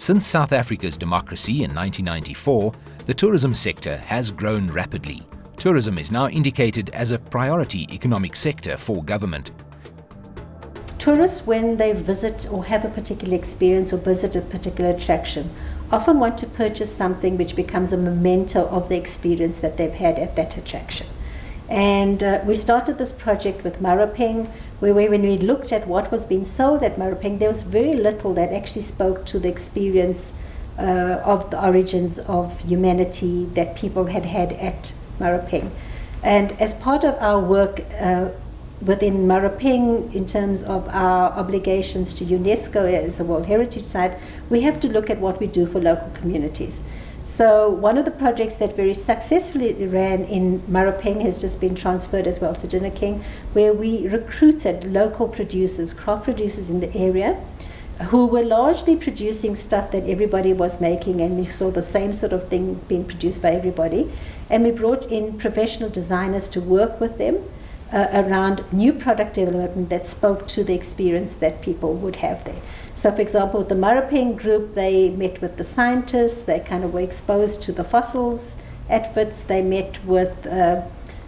Since South Africa's democracy in 1994, the tourism sector has grown rapidly. Tourism is now indicated as a priority economic sector for government. Tourists, when they visit or have a particular experience or visit a particular attraction, often want to purchase something which becomes a memento of the experience that they've had at that attraction. And we started this project with Marapeng, where when we looked at what was being sold at Marapeng, there was very little that actually spoke to the experience of the origins of humanity that people had had at Marapeng. And as part of our work within Marapeng, in terms of our obligations to UNESCO as a World Heritage Site, we have to look at what we do for local communities. So one of the projects that very successfully ran in Marapeng has just been transferred as well to Dinokeng, where we recruited local producers, craft producers in the area, who were largely producing stuff that everybody was making, and you saw the same sort of thing being produced by everybody. And we brought in professional designers to work with them around new product development that spoke to the experience that people would have there. So for example, with the Marapeng group, they met with the scientists, they kind of were exposed to the fossils at Wits, they met with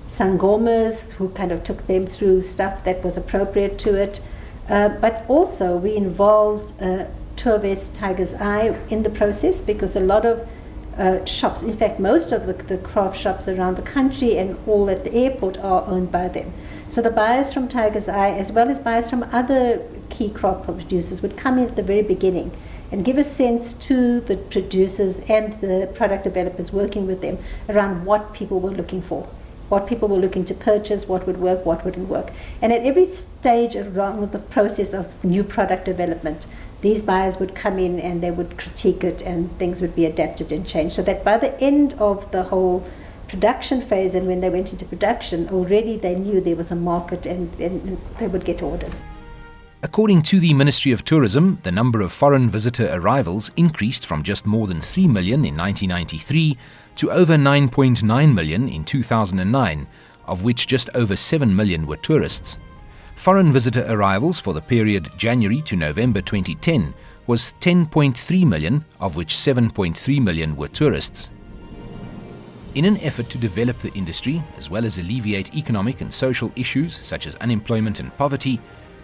sangomas who kind of took them through stuff that was appropriate to it. But also we involved Tourvest Tiger's Eye in the process, because a lot of shops, in fact most of the craft shops around the country and all at the airport are owned by them. So the buyers from Tiger's Eye, as well as buyers from other key craft producers, would come in at the very beginning and give a sense to the producers and the product developers working with them around what people were looking for, what people were looking to purchase, what would work, what wouldn't work. And at every stage along the process of new product development, these buyers would come in and they would critique it, and things would be adapted and changed, so that by the end of the whole production phase, and when they went into production, already they knew there was a market and they would get orders. According to the Ministry of Tourism, the number of foreign visitor arrivals increased from just more than 3 million in 1993 to over 9.9 million in 2009, of which just over 7 million were tourists. Foreign visitor arrivals for the period January to November 2010 was 10.3 million, of which 7.3 million were tourists. In an effort to develop the industry, as well as alleviate economic and social issues such as unemployment and poverty,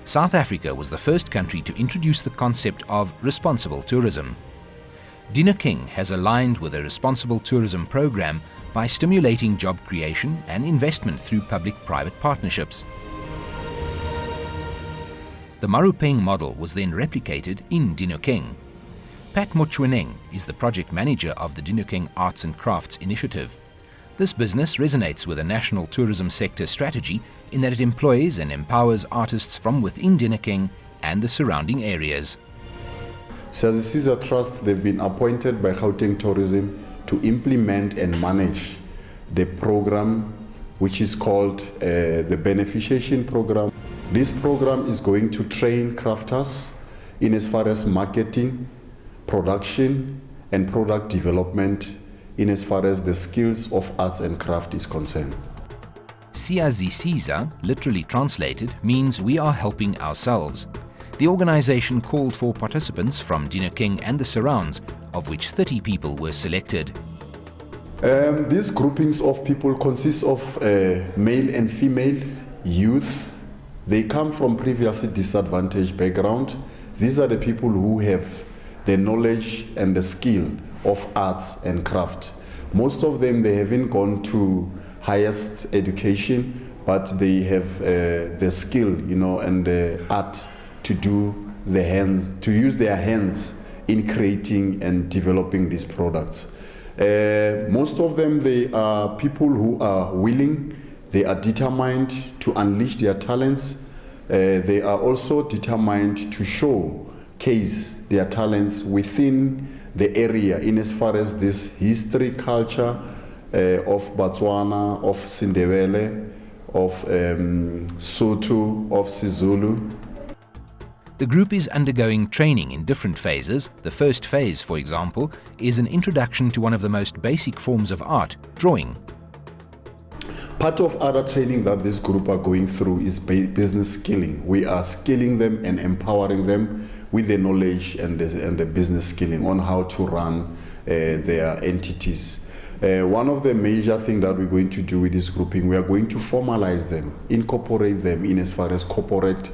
South Africa was the first country to introduce the concept of responsible tourism. Dinokeng has aligned with a responsible tourism program by stimulating job creation and investment through public-private partnerships. The Marapeng model was then replicated in Dinokeng. Pat Mochweneng is the project manager of the Dinokeng Arts and Crafts Initiative. This business resonates with a national tourism sector strategy in that it employs and empowers artists from within Dinokeng and the surrounding areas. So as a Caesar Trust, they've been appointed by Gauteng Tourism to implement and manage the program, which is called the beneficiation program. This program is going to train crafters in as far as marketing, production, and product development in as far as the skills of arts and craft is concerned. Siyazisiza, literally translated, means we are helping ourselves. The organization called for participants from Dinokeng and the surrounds, of which 30 people were selected. These groupings of people consist of male and female youth. They come from previously disadvantaged background. These are the people who have the knowledge and the skill of arts and craft. Most of them, they haven't gone to highest education, but they have the skill, and the art to use their hands in creating and developing these products. Most of them, they are people who are willing, they are determined to unleash their talents. They are also determined to showcase their talents within the area in as far as this history, culture of Botswana, of Sindebele, of Sotho, of Sizulu. The group is undergoing training in different phases. The first phase, for example, is an introduction to one of the most basic forms of art, drawing. Part of other training that this group are going through is business skilling. We are skilling them and empowering them with the knowledge and the business skilling on how to run their entities. One of the major things that we're going to do with this grouping, we are going to formalize them, incorporate them in as far as corporate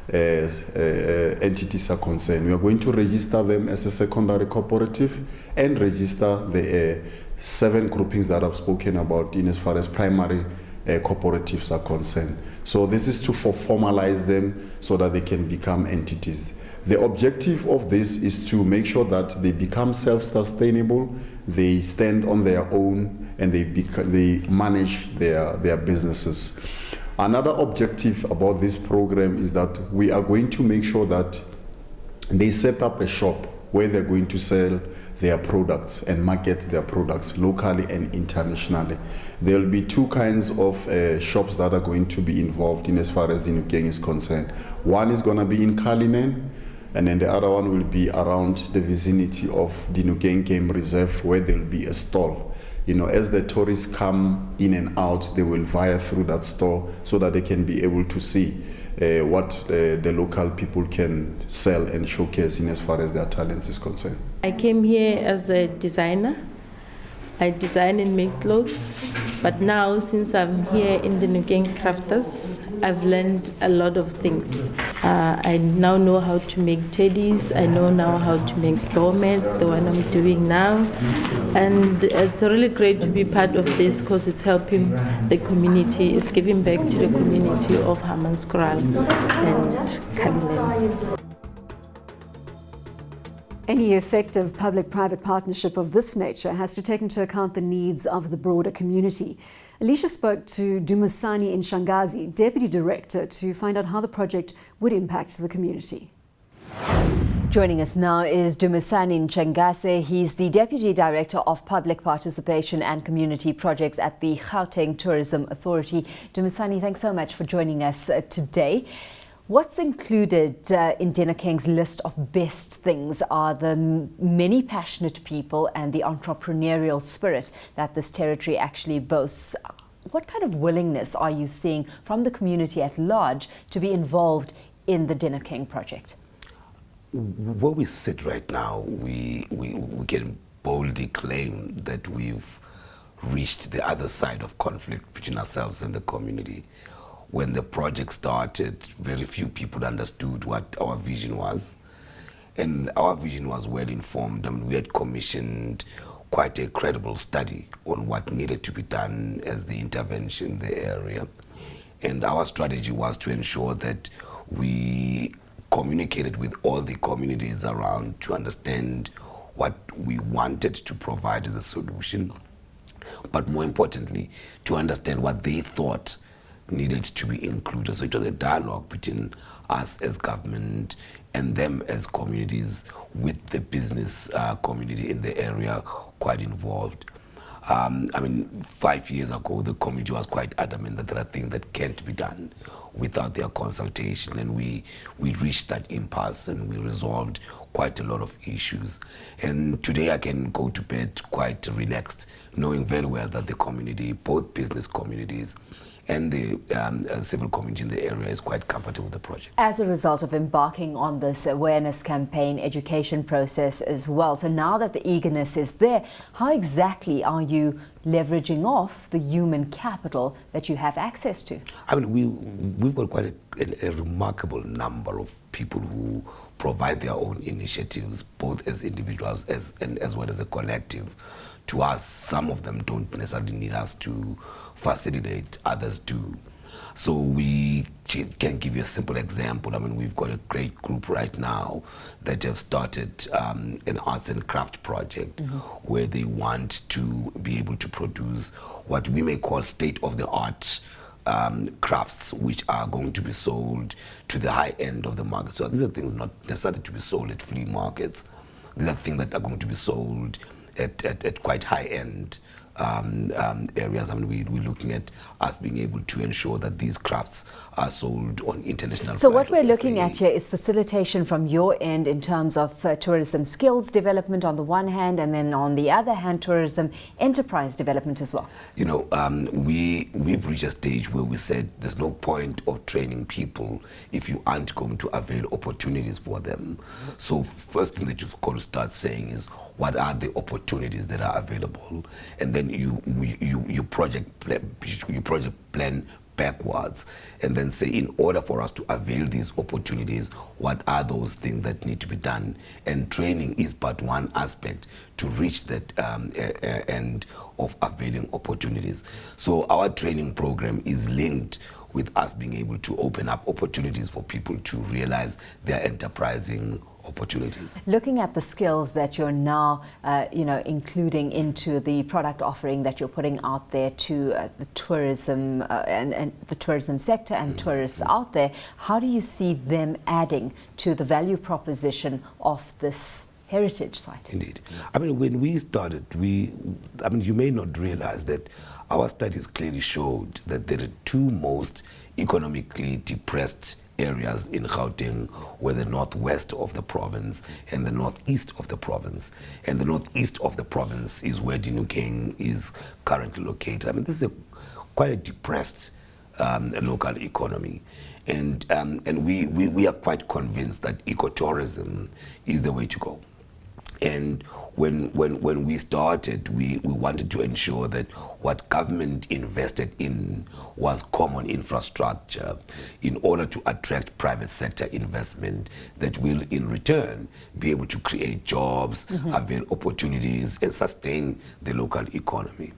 entities are concerned. We are going to register them as a secondary cooperative and register the 7 groupings that I've spoken about in as far as primary cooperatives are concerned. So this is to formalize them so that they can become entities. The objective of this is to make sure that they become self-sustainable, they stand on their own, and they manage their businesses. Another objective about this program is that we are going to make sure that they set up a shop where they're going to sell their products and market their products locally and internationally. There will be 2 kinds of shops that are going to be involved in as far as Dinokeng is concerned. One is going to be in Cullinan, and then the other one will be around the vicinity of Dinokeng Game Reserve, where there will be a stall. You know, as the tourists come in and out, they will via through that store so that they can be able to see what the local people can sell and showcase in as far as their talents is concerned. I came here as a designer. I design and make clothes, but now since I'm here in the Dinokeng Crafters, I've learned a lot of things. I now know how to make teddies, I know now how to make store mats, the one I'm doing now, and it's really great to be part of this because it's helping the community, it's giving back to the community of Hammanskraal and Cullinan. Any effective public-private partnership of this nature has to take into account the needs of the broader community. Alicia spoke to Dumisani Ntshangase, Deputy Director, to find out how the project would impact the community. Joining us now is Dumisani Ntshangase. He's the Deputy Director of Public Participation and Community Projects at the Gauteng Tourism Authority. Dumisani, thanks so much for joining us today. What's included in Dinokeng's list of best things are the many passionate people and the entrepreneurial spirit that this territory actually boasts. What kind of willingness are you seeing from the community at large to be involved in the Dinokeng project? Where we sit right now, we can boldly claim that we've reached the other side of conflict between ourselves and the community. When the project started, very few people understood what our vision was. And our vision was well informed. I mean, we had commissioned quite a credible study on what needed to be done as the intervention in the area. And our strategy was to ensure that we communicated with all the communities around to understand what we wanted to provide as a solution, but more importantly, to understand what they thought needed to be included. So it was a dialogue between us as government and them as communities, with the business community in the area quite involved. I mean, 5 years ago, the community was quite adamant that there are things that can't be done without their consultation, and we reached that impasse and we resolved quite a lot of issues. And today I can go to bed quite relaxed, knowing very well that the community, both business communities and the civil community in the area, is quite comfortable with the project. As a result of embarking on this awareness campaign, education process as well, so now that the eagerness is there, how exactly are you leveraging off the human capital that you have access to? I mean, we've got quite a remarkable number of people who provide their own initiatives, both as individuals and as well as a collective. To us, some of them don't necessarily need us to facilitate, others do. So we can give you a simple example. I mean, we've got a great group right now that have started an arts and craft project where they want to be able to produce what we may call state-of-the-art crafts, which are going to be sold to the high end of the market. So these are things not necessarily to be sold at flea markets. These are things that are going to be sold at quite high end areas. I mean, we're looking at us being able to ensure that these crafts are sold on international. So what we're looking at here is facilitation from your end in terms of tourism skills development on the one hand, and then on the other hand, tourism enterprise development as well. You know, we've reached a stage where we said there's no point of training people if you aren't going to avail opportunities for them. So first thing that you've got to start saying is, what are the opportunities that are available, and then you project plan backwards, and then say, in order for us to avail these opportunities, what are those things that need to be done? And training is but one aspect to reach that end of availing opportunities. So our training program is linked with us being able to open up opportunities for people to realize their enterprising opportunities. Looking at the skills that you're now, including into the product offering that you're putting out there to the tourism and the tourism sector and tourists out there, how do you see them adding to the value proposition of this heritage site? Indeed. I mean, when we started, you may not realize that our studies clearly showed that there are two most economically depressed areas in Gauteng were the northwest of the province and the northeast of the province. And the northeast of the province is where Dinokeng is currently located. I mean, this is quite a depressed local economy. And we are quite convinced that ecotourism is the way to go. And when we started, we wanted to ensure that what government invested in was common infrastructure in order to attract private sector investment that will in return be able to create jobs, avail opportunities, and sustain the local economy.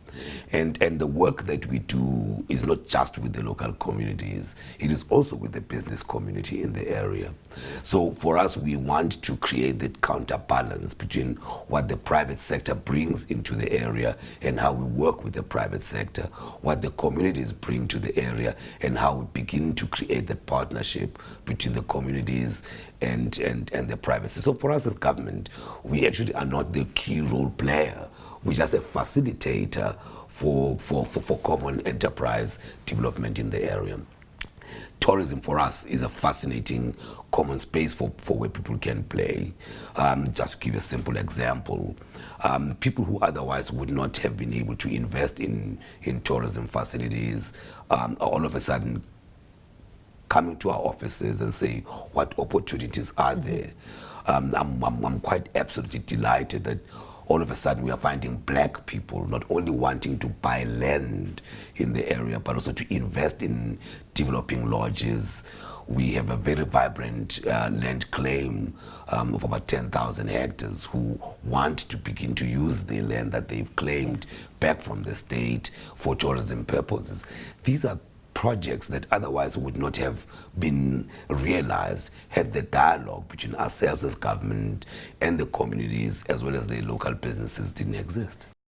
And the work that we do is not just with the local communities, it is also with the business community in the area. So for us, we want to create that counterbalance between what the private sector brings into the area and how we work with the private sector, what the communities bring to the area, and how we begin to create the partnership between the communities and the private sector. So for us as government, we actually are not the key role player. We're just a facilitator for common enterprise development in the area. Tourism for us is a fascinating common space for where people can play. Just to give a simple example, people who otherwise would not have been able to invest in tourism facilities all of a sudden coming to our offices and say, what opportunities are there? I'm quite absolutely delighted that all of a sudden we are finding black people not only wanting to buy land in the area, but also to invest in developing lodges. We have a very vibrant land claim of about 10,000 hectares who want to begin to use the land that they've claimed back from the state for tourism purposes. These are projects that otherwise would not have been realized had the dialogue between ourselves as government and the communities as well as the local businesses didn't exist.